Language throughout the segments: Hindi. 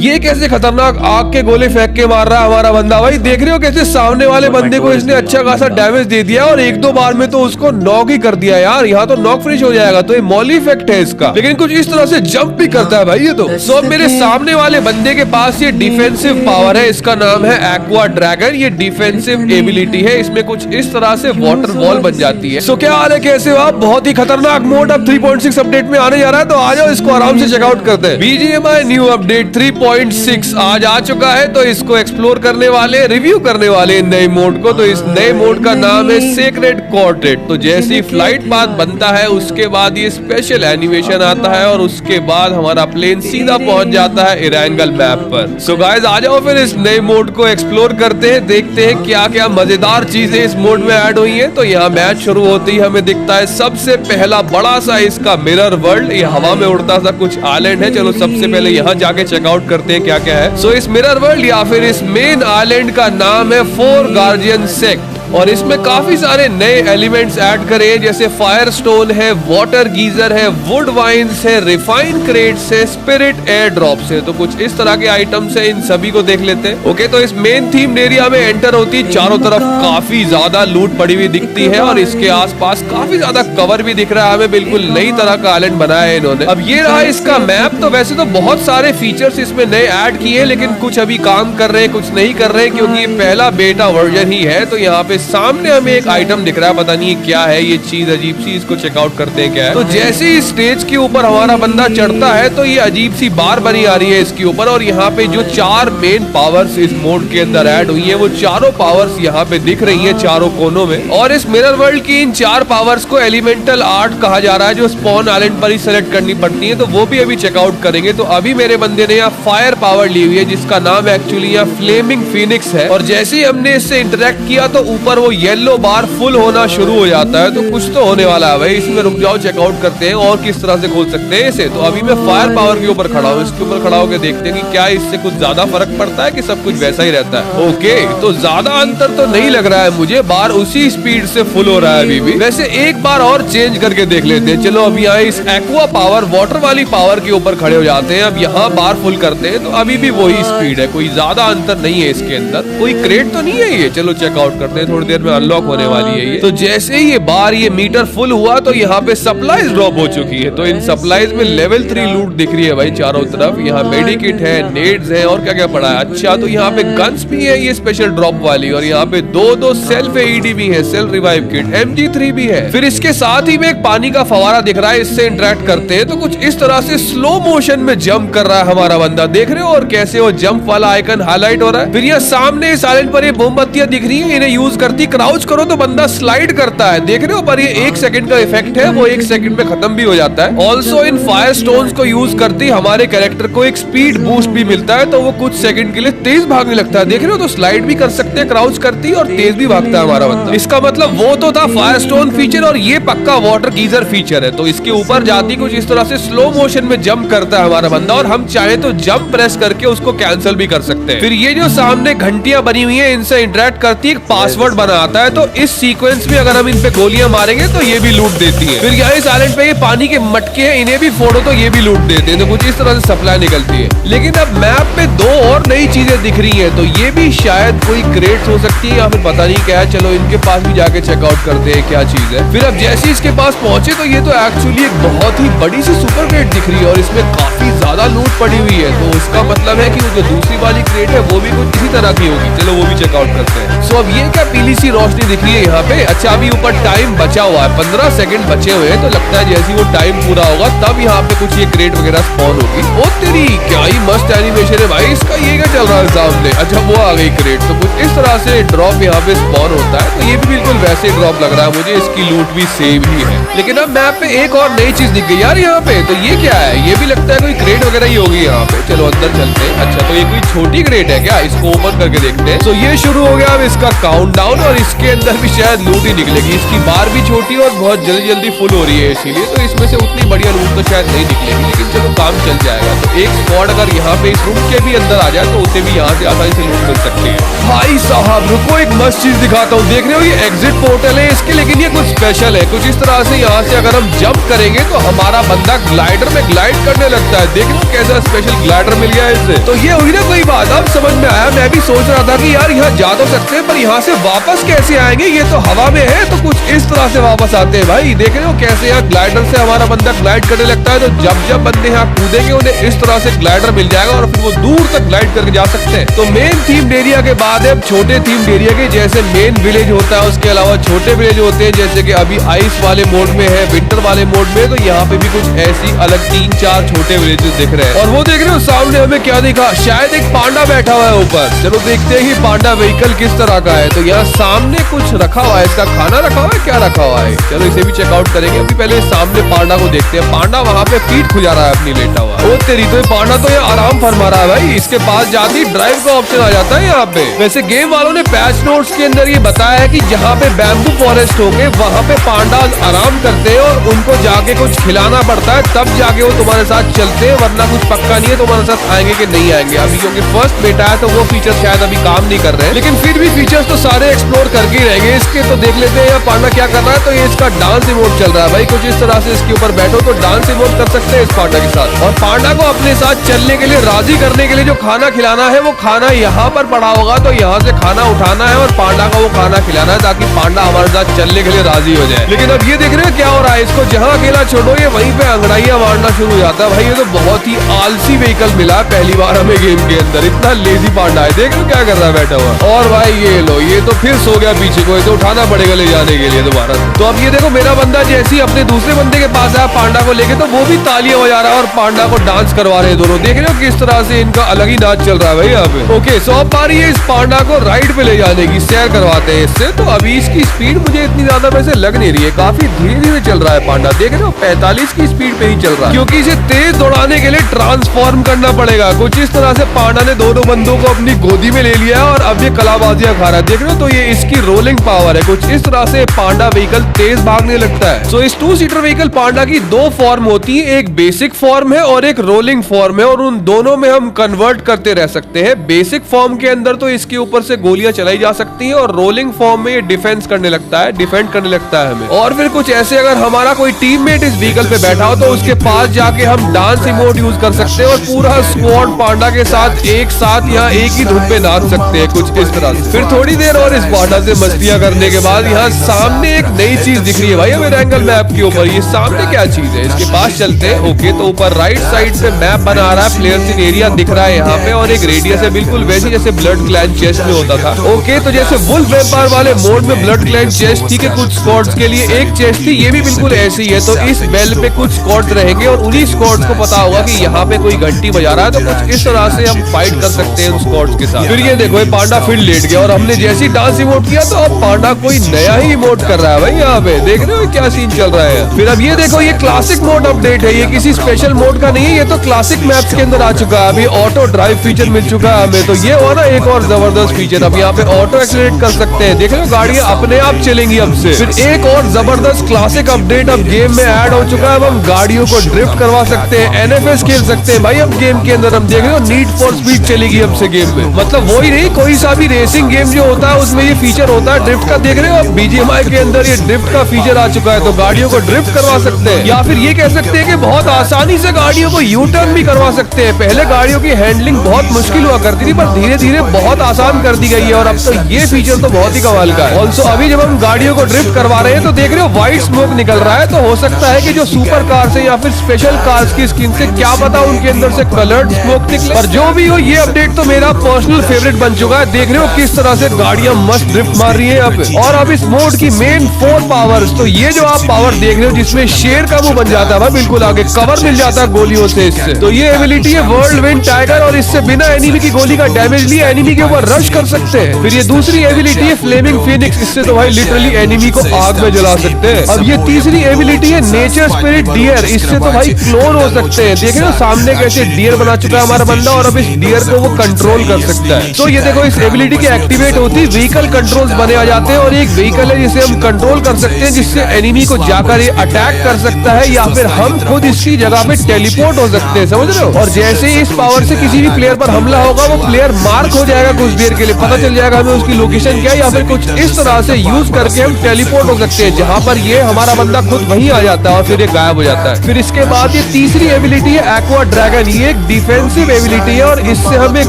ये कैसे खतरनाक आग के गोले फेंक के मार रहा है हमारा बंदा। भाई देख रहे हो कैसे सामने वाले बंदे को इसने अच्छा खासा डैमेज दे दिया और एक दो बार में तो उसको नॉक ही कर दिया यार। यहाँ तो नॉक फिनिश हो जाएगा। तो ये मॉली इफेक्ट है इसका, लेकिन कुछ इस तरह से जंप भी करता है भाई ये तो। सो मेरे सामने वाले बंदे के पास ये डिफेंसिव पावर है, इसका नाम है एक्वा ड्रैगन। ये डिफेंसिव एबिलिटी है, इसमें कुछ इस तरह से वाटर वॉल बन जाती है। सो क्या हाल है, कैसे हो आप? बहुत ही खतरनाक मोड अब 3.6 अपडेट में आने जा रहा है, तो आ जाओ इसको आराम से चेकआउट करते हैं। BGMI न्यू अपडेट 3.6 आज आ चुका है, तो इसको एक्सप्लोर करने वाले, रिव्यू करने वाले नए मोड को। तो इस नए मोड का नाम है सेक्रेड क्वाड्रेंट। तो जैसे ही फ्लाइट पाथ बनता है उसके बाद ये स्पेशल एनिमेशन आता है और उसके बाद हमारा प्लेन सीधा पहुंच जाता है इरेंगल मैप पर। सो गाइस आ जाओ फिर इस नए मोड को एक्सप्लोर करते हैं, देखते हैं क्या क्या मजेदार चीजें इस मोड में ऐड हुई हैं। तो यहाँ मैच शुरू होती है, हमें दिखता है सबसे पहला बड़ा सा इसका मिरर वर्ल्ड। ये हवा में उड़ता सा कुछ आइलैंड है। चलो सबसे पहले यहाँ जाके चेकआउट करते हैं क्या क्या है। सो इस मिरर वर्ल्ड या फिर इस मेन आइलैंड का नाम है फोर गार्जियन सेक्ट और इसमें काफी सारे नए एलिमेंट्स ऐड करे हैं, जैसे फायर स्टोन है, वाटर गीजर है, वुड वाइन्स है, रिफाइन क्रेट्स है, स्पिरिट एयर ड्रॉप्स है। तो कुछ इस तरह के आइटम्स है, इन सभी को देख लेते हैं। ओके, तो इस मेन थीम एरिया में एंटर होती, चारों तरफ काफी ज्यादा लूट पड़ी हुई दिखती है और इसके आसपास काफी ज्यादा कवर भी दिख रहा है हमें। बिल्कुल नई तरह का आइलैंड बनाया है इन्होंने। अब ये रहा इसका मैप। तो वैसे तो बहुत सारे फीचर्स इसमें नए ऐड किए, लेकिन कुछ अभी काम कर रहे हैं, कुछ नहीं कर रहे हैं, क्योंकि ये पहला बेटा वर्जन ही है। तो यहाँ पे सामने हमें एक आइटम दिख रहा है, पता नहीं क्या है ये चीज, अजीब सी। इसको चेकआउट करते हैं क्या है। तो जैसे ही स्टेज के ऊपर हमारा बंदा चढ़ता है तो ये अजीब सी बार बनी आ रही है इसके ऊपर और यहाँ पे जो चार मेन पावर्स इस मोड के अंदर ऐड हुई है वो चारों पावर्स यहाँ पे दिख रही है चारों कोनों में। और इस मिरर वर्ल्ड की इन चार पावर्स को एलिमेंटल आर्ट कहा जा रहा है, जो स्पॉन आइलैंड पर ही सेलेक्ट करनी पड़ती है। तो वो भी अभी चेकआउट करेंगे। तो अभी मेरे बंदे ने यहाँ फायर पावर ली हुई है, जिसका नाम एक्चुअली यहाँ फ्लेमिंग फिनिक्स है। और जैसे ही हमने इससे इंटरेक्ट किया तो ऊपर वो येलो बार फुल होना शुरू हो जाता है। तो कुछ तो होने वाला है भाई इसमें। रुक जाओ, चेकआउट करते हैं और किस तरह से खोल सकते हैं इसे। तो अभी मैं फायर पावर के ऊपर खड़ा हूँ, इसके ऊपर खड़ा होकर देखते हैं कि क्या इससे कुछ ज्यादा फर्क पड़ता है कि सब कुछ वैसा ही रहता है। ओके, तो ज्यादा अंतर तो नहीं लग रहा है मुझे, बार उसी स्पीड से फुल हो रहा है अभी भी। वैसे एक बार और चेंज करके देख लेते हैं। चलो अभी यहाँ इस एक्वा पावर, वाटर वाली पावर के ऊपर खड़े हो जाते हैं। अब यहाँ बार फुल करते हैं तो अभी भी वही स्पीड है, कोई ज्यादा अंतर नहीं है इसके अंदर। कोई क्रेट तो नहीं है ये। चलो चेकआउट करते हैं, थोड़ी देर में अनलॉक होने वाली है ये। तो जैसे ही ये बार, ये मीटर फुल हुआ तो यहाँ पे सप्लाईज ड्रॉप हो चुकी है। तो इन सप्लाईज में लेवल 3 लूट दिख रही है भाई चारों तरफ। यहाँ मेडिकिट है, नेड्स है और क्या क्या पड़ा है। अच्छा, तो यहाँ पे गन्स भी है ये स्पेशल ड्रॉप वाली, और यहाँ पे दो सेल्फ एईडी भी है, सेल्फ रिवाइव किट, MG3 भी है। फिर इसके साथ ही में एक पानी का फवारा दिख रहा है, इससे इंटरेक्ट करते हैं तो कुछ इस तरह से स्लो मोशन में जंप कर रहा है हमारा बंदा। देख रहे हो, और कैसे वो जंप वाला आइकन हाईलाइट हो रहा है। फिर यहाँ सामने इस आइलैंड पर ये मोमबत्तियां दिख रही है, इन्हें यूज करती, क्राउच करो तो बंदा स्लाइड करता है। देख रहे हो, पर ये 1 सेकंड का इफेक्ट है, वो 1 सेकंड में खत्म भी हो जाता है। ऑल्सो इन फायर स्टोन्स को यूज करती हमारे कैरेक्टर को एक स्पीड बूस्ट भी मिलता है, तो वो कुछ सेकंड के लिए तेज भागने लगता है। देख रहे हो, तो स्लाइड भी कर सकते हैं, क्राउच करती और तेज भी भागता है हमारा बंदा। इसका मतलब वो तो था फायर स्टोन फीचर, और ये पक्का वाटर गीजर फीचर है। तो इसके ऊपर जाती कुछ इस तरह से स्लो मोशन में जंप करता है हमारा बंदा, और हम चाहे तो जंप प्रेस करके उसको कैंसिल भी कर सकते हैं। फिर ये जो सामने घंटियां बनी हुई है, इनसे इंटरेक्ट करती एक पासवर्ड बना आता है। तो इस सीक्वेंस में अगर हम इन पे गोलियां मारेंगे तो ये भी लूट देती है। फिर यहाँ इस आइलैंड पे ये पानी के मटके हैं, इन्हें भी फोड़ो तो ये भी लूट देते हैं। तो कुछ इस तरह से सप्लाई निकलती है। लेकिन अब मैप पे 2 और नई चीजें दिख रही हैं, तो ये भी शायद कोई क्रेट्स हो सकती है या फिर पता नहीं क्या है। चलो इनके पास भी जाके चेकआउट करते हैं क्या चीज है। फिर अब जैसे ही इसके पास पहुंचे तो ये तो एक्चुअली एक बहुत ही बड़ी सी सुपर क्रेट दिख रही है, और इसमें काफी ज्यादा लूट पड़ी हुई है। तो इसका मतलब है कि वो जो दूसरी वाली क्रेट है वो भी कुछ इसी तरह की होगी। चलो वो भी चेकआउट करते हैं। सो अब ये क्या पीली सी रोशनी दिख रही है यहाँ पे। अच्छा, अभी ऊपर टाइम बचा हुआ है, 15 सेकंड बचे हुए हैं। तो लगता है जैसे वो टाइम पूरा होगा तब यहाँ पे कुछ ये क्रेट वगैरह स्पॉन होगी। ओ तेरी, क्या ही मस्त एनिमेशन है भाई इसका। ये क्या चल रहा है सामने? अच्छा, वो आ गई क्रेट। तो कुछ इस तरह से ड्रॉप यहाँ पे स्पॉन होता है। तो ये भी बिल्कुल वैसे ड्रॉप लग रहा है मुझे, इसकी लूट भी सेम ही है। लेकिन अब मैप पे एक और नई चीज दिख गई यार यहाँ पे। तो ये क्या है? ये भी लगता है कोई क्रेट वगैरह ही होगी यहाँ पे। चलो अंदर चलते हैं। अच्छा, तो ये कोई छोटी क्रेट है क्या? इसको ओपन करके देखते हैं। तो ये शुरू हो गया अब इसका काउंटडाउन, और इसके अंदर भी शायद लूट ही निकलेगी। इसकी बार भी छोटी और बहुत जल्दी जल्दी फुल हो रही है, इसीलिए तो इसमें से उतनी बढ़िया लूट तो शायद नहीं निकलेगी। लेकिन चलो काम चल जाएगा। तो एक स्क्वाड अगर यहाँ पे इस रूम के भी अंदर आ जाए तो उसे भी यहाँ से आसानी से लूट मिल सकती है। भाई साहब रुको, एक मस्त चीज दिखाता हूँ। देख रहे हो, ये एग्जिट पोर्टल है इसके, लेकिन ये कुछ स्पेशल है। कुछ इस तरह से यहाँ से अगर हम जंप करेंगे तो हमारा बंदा ग्लाइडर में ग्लाइड करने लगता है। देख लो कैसा स्पेशल ग्लाइडर मिल गया है इसे। तो ये हुई ना कोई बात, अब समझ में आया। मैं भी सोच रहा था कि यार यहाँ जा तो सकते हैं पर यहाँ से वापस कैसे आएंगे, ये तो हवा में है। तो कुछ इस तरह से वापस आते हैं भाई। देख रहे हो कैसे यहाँ ग्लाइडर से हमारा बंदा ग्लाइड करने लगता है। तो जब जब बंदे यहाँ कूदेंगे उन्हें इस तरह से ग्लाइडर मिल जाएगा और फिर वो दूर तक ग्लाइड करके जा सकते हैं। तो मेन थीम एरिया के बाद अब छोटे थीम एरिया के, जैसे मेन विलेज होता है उसके अलावा छोटे विलेज होते हैं। जैसे कि अभी आइस वाले मोड में है, विंटर वाले मोड में, तो यहाँ पे भी कुछ ऐसी अलग 3-4 छोटे विलेजेस दिख रहे हैं। और वो देख रहे हो सामने हमें क्या दिखा, शायद एक पांडा बैठा हुआ है ऊपर। चलो देखते हैं कि पांडा व्हीकल किस तरह का है। तो यहाँ सामने कुछ रखा हुआ है, इसका खाना रखा हुआ है, क्या रखा हुआ है, चलो इसे भी चेकआउट करेंगे। अभी पहले सामने पांडा को देखते हैं। पांडा वहाँ पे पीठ खुजा रहा है अपनी लेटा हुआ। ओ तेरी, तो पांडा तो यहाँ आराम फरमा रहा है भाई। इसके पास जाते ही ड्राइव का ऑप्शन आ जाता है यहाँ पे। वैसे गेम वालों ने पैच नोट्स के अंदर ये बताया है कि जहाँ पे बैम्बू फॉरेस्ट होंगे वहाँ पे पांडा आराम करते हैं और उनको जाके कुछ खिलाना पड़ता है, तब जाके वो तुम्हारे साथ चलते हैं, वरना कुछ पक्का नहीं है तुम्हारे साथ आएंगे कि नहीं आएंगे। अभी क्योंकि फर्स्ट बेटा है तो वो फीचर शायद अभी काम नहीं कर रहे हैं, लेकिन फिर भी फीचर्स तो सारे एक्सप्लोर करके ही रहेंगे इसके। तो देख लेते हैं यहाँ पांडा क्या कर रहा है। तो ये इसका डांस इमोट चल रहा है भाई। कुछ इस तरह से इसके ऊपर बैठो तो डांस इमोट कर सकते हैं इस पांडा के साथ। और पांडा को अपने साथ चलने के लिए राजी करने के लिए जो खाना खिलाना है वो खाना यहाँ पर पड़ा होगा। तो यहाँ से खाना उठाना है और पांडा का वो खाना खिलाना है ताकि पांडा हमारे साथ चलने के लिए राजी हो जाए। लेकिन अब ये देख रहे हो क्या हो रहा है, इसको जहाँ अकेला छोड़ो ये वहीं पे अंगड़ाइयां मारना शुरू हो जाता है भाई। ये तो बहुत ही आलसी व्हीकल मिला पहली बार हमें गेम के अंदर। इतना लेजी पांडा है, देख लो क्या कर रहा है बैठा हुआ। और भाई ये लो, ये तो फिर सो गया पीछे को, इसे उठाना पड़ेगा ले जाने के लिए दोबारा। तो अब ये देखो मेरा बंदा जैसे ही अपने दूसरे बंदे के पास आया पांडा को लेके, तो वो भी तालियां बजा रहा है और पांडा को डांस करवा रहे हैं दोनों। देख रहे हो किस तरह से इनका अलग ही नाच चल रहा है भाई यहाँ पे। ओके, सो अब बारी है इस पांडा को राइड पे ले जाने की, सैर करवाते हैं इससे। तो अभी इसकी स्पीड मुझे इतनी ज्यादा वैसे लग नहीं रही है, काफी धीरे धीरे चल रहा है पांडा। देख रहे हो 45 की स्पीड पे ही चल रहा है, क्योंकि इसे तेज दौड़ाने के लिए ट्रांसफॉर्म करना पड़ेगा। कुछ इस तरह से पांडा ने दोनों बंदों को अपनी गोदी में ले लिया है और अब ये कलाबाजियां खा रहा है। देख रहे हो, तो ये इसकी रोलिंग पावर है। कुछ इस तरह से पांडा व्हीकल तेज भागने लगता है। सो इस 2 सीटर व्हीकल पांडा की 2 फॉर्म होती है, एक बेसिक फॉर्म है और एक रोलिंग फॉर्म है, और उन दोनों में हम कन्वर्ट करते रह सकते हैं। बेसिक फॉर्म के अंदर तो इसके ऊपर से गोलियां चलाई जा सकती हैं और रोलिंग फॉर्म में ये डिफेंस करने लगता है, डिफेंड करने लगता है हमें। और फिर कुछ ऐसे अगर हमारा कोई टीममेट इस व्हीकल पे बैठा हो तो उसके पास जाके हम डांस इमोट यूज कर सकते हैं और पूरा स्क्वाड पांडा के साथ एक साथ यहाँ एक ही धुन पे नाच सकते हैं कुछ इस तरह से। फिर थोड़ी देर और इस पांडा से मस्तियां करने के बाद यहाँ सामने एक नई चीज दिख रही है भाई हमें एंगल मैप के ऊपर। ये सामने क्या चीज है, इसके पास चलते हैं। ओके, तो ऊपर राइट साइड पे मैप बना रहा है, प्लेयर्स इन एरिया दिख रहा है यहाँ पे, और एक रेडियस है बिल्कुल वैसे जैसे ब्लड क्लैन चेस्ट में होता था। ओके, तो जैसे वुल्फ वैम्पायर वाले मोड में ब्लड क्लैन चेस्ट थी कि कुछ स्क्वाड्स के लिए एक चेस्ट थी, ये भी बिल्कुल ऐसी है। तो इस बेल पे कुछ स्क्वाड्स रहेंगे और उन्हीं स्क्वाड्स को पता होगा कि यहाँ पे कोई घंटी बजा रहा है, तो कुछ इस तरह से हम फाइट कर सकते हैं उन स्क्वाड्स के साथ। फिर ये देखो ये पांडा फिर लेट गया और हमने जैसी डांस इमोट किया तो अब पांडा कोई नया ही इमोट कर रहा है भाई यहाँ पे। देख रहे हो क्या सीन चल रहा है। फिर अब ये देखो ये क्लासिक मोड अपडेट है, ये किसी स्पेशल मोड का नहीं है, ये तो क्लासिक मैप्स के अंदर आ चुका है। अभी ऑटो ड्राइव फीचर मिल चुका है हमें, तो ये हो ना एक और जबरदस्त फीचर। अब यहाँ पे ऑटो एक्सीलरेट कर सकते हैं, देख रहे हो गाड़ियां अपने आप चलेंगी अब से। फिर एक और जबरदस्त क्लासिक अपडेट अब गेम में ऐड हो चुका है, अब हम गाड़ियों को ड्रिफ्ट करवा सकते हैं, एनएफएस खेल सकते हैं भाई अब गेम के अंदर। हम देख रहे हो नीड फॉर स्पीड चलेगी अब से गेम में, मतलब वही नहीं कोई सा भी रेसिंग गेम जो होता है उसमें ये फीचर होता है ड्रिफ्ट का। देख रहे हो अब बीजीएमआई के अंदर ये ड्रिफ्ट का फीचर आ चुका है, तो गाड़ियों को ड्रिफ्ट करवा सकते हैं, या फिर ये कह सकते हैं कि बहुत आसानी से गाड़ियों को यू टर्न भी करवा सकते हैं। पहले गाड़ियों की हैंडलिंग बहुत मुश्किल हुआ करती थी, पर धीरे धीरे बहुत आसान कर दी गई है और अब तो ये फीचर तो बहुत ही कमाल का है। ऑल्सो अभी जब हम गाड़ियों को ड्रिफ्ट करवा रहे हैं तो देख रहे हो व्हाइट स्मोक निकल रहा है, तो हो सकता है कि जो सुपर कार से या फिर स्पेशल कार्स की स्किन से क्या पता उनके अंदर से कलर्ड स्मोक निकले। पर जो भी हो ये अपडेट तो मेरा पर्सनल फेवरेट बन चुका है। देख रहे हो किस तरह से गाड़ियां मस्त ड्रिफ्ट मार रही है यहाँ पे। और अब इस मोड की मेन 4 पावर्स, तो ये जो आप पावर देख रहे हो जिसमें शेर का मुंह बन जाता है बिल्कुल आगे, कवर मिल जाता है गोलियों से इससे। तो ये एबिलिटी है वर्ल्ड विंड टाइगर, और इससे बिना एनिमी की गोली का डैमेज लिए एनिमी के ऊपर रश कर सकते हैं। फिर ये दूसरी एबिलिटी है फ्लेमिंग फिनिक्स, इससे तो भाई लिटरली एनिमी को आग में जला सकते हैं। अब ये तीसरी एबिलिटी है नेचर स्पिरिट डियर, इससे तो भाई क्लोन हो सकते हैं। देख रहे हो सामने कैसे डियर बना चुका है हमारा बंदा, और अब इस डियर को वो कंट्रोल कर सकता है। तो ये देखो इस एबिलिटी के एक्टिवेट होती व्हीकल कंट्रोल्स बने आ जाते हैं, और एक व्हीकल है जिसे हम कंट्रोल कर सकते हैं, जिससे एनिमी को जाकर ये अटैक कर सकता है, या फिर हम खुद इसकी जगह पे टेलीपोर्ट हो सकते हैं, समझ रहे हो। और जैसे ही इस पावर से किसी भी प्लेयर पर हमला होगा वो प्लेयर मार्क हो जाएगा कुछ देर के लिए, पता चल जाएगा हमें उसकी लोकेशन क्या है, या फिर कुछ इस तरह से यूज करके हम टेलीपोर्ट हो सकते हैं जहां पर ये हमारा बंदा खुद वहीं आ जाता है और फिर ये गायब हो जाता है। फिर इसके बाद ये तीसरी एबिलिटी है एक्वा ड्रैगन। ये एक डिफेंसिव एबिलिटी है और इससे हम एक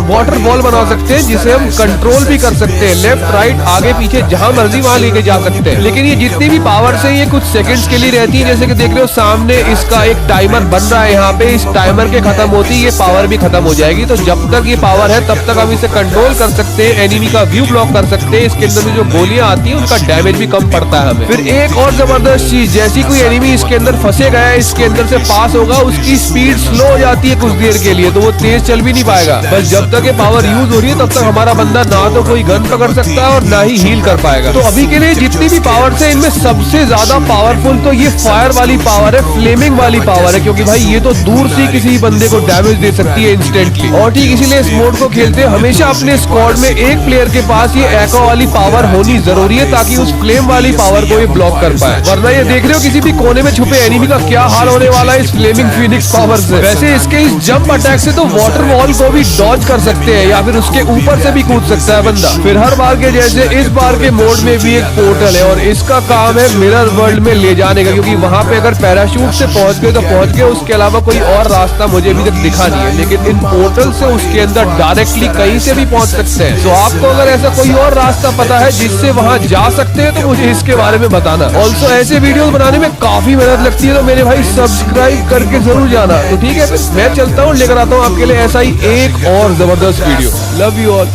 वाटर बॉल बना सकते हैं जिसे हम कंट्रोल भी कर सकते हैं, लेफ्ट राइट आगे पीछे जहां मर्जी वहां लेके जा सकते हैं। लेकिन ये जितनी भी पावर से ये कुछ सेकंड्स के लिए रहती है, जैसे कि देख रहे हो सामने इसका एक टाइमर बन रहा है यहाँ पे। इस टाइमर के खत्म होती ये पावर भी खत्म हो जाएगी। तो जब तक ये पावर है तब तक हम इसे कंट्रोल कर सकते हैं, एनिमी का व्यू ब्लॉक कर सकते हैं। इसके अंदर में जो गोलियां आती है उनका डैमेज भी कम पड़ता है हमें। फिर एक और जबरदस्त चीज, जैसी कोई एनिमी इसके अंदर फंसे गया है, इसके अंदर से पास होगा, उसकी स्पीड स्लो हो जाती है कुछ देर के लिए, तो वो तेज चल भी नहीं पाएगा। बस जब तक ये पावर यूज हो रही है तब तक हमारा बंदा ना तो कोई गन पकड़ सकता है और ना ही हील कर पाएगा। तो अभी के लिए जितनी भी पावर है इनमें सबसे ज्यादा पावरफुल तो ये फायर वाली पावर है, फ्लेमिंग वाली पावर है, क्योंकि भाई ये तो दूर से किसी बंदे को डैमेज दे सकती है इंस्टेंटली। और ठीक इसीलिए इस मोड को खेलते हमेशा अपने स्क्वाड में एक प्लेयर के पास ये एक्वा वाली पावर होनी जरूरी है ताकि उस फ्लेम वाली पावर को ये ब्लॉक कर पाए। वरना ये देख रहे हो किसी भी कोने में छुपे एनिमी का क्या हाल होने वाला है इस फ्लेमिंग फीनिक्स पावर से। वैसे इसके इस जंप अटैक से तो वाटर वॉल को भी डॉज कर सकते हैं या फिर उसके ऊपर से भी कूद सकता है बंदा। फिर हर बार के जैसे इस बार के मोड में भी एक पोर्टल है और इसका काम है मिरर वर्ल्ड में ले जाने का, क्योंकि वहाँ पे अगर पैराशूट से पहुंच गए तो पहुंच गए, उसके अलावा कोई और रास्ता मुझे अभी तक दिखा नहीं है। लेकिन इन पोर्टल से उसके अंदर डायरेक्टली कहीं से भी पहुंच सकते हैं। तो आपको अगर ऐसा कोई और रास्ता पता है जिससे वहाँ जा सकते हैं तो मुझे इसके बारे में बताना। ऑल्सो ऐसे वीडियोस बनाने में काफी मेहनत लगती है, तो मेरे भाई सब्सक्राइब करके जरूर जाना। तो ठीक है, फिर मैं चलता हूँ, लेकर आता हूँ आपके लिए ऐसा ही एक और जबरदस्त video. Love you all.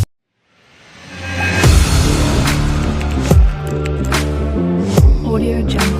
Audio Jungle.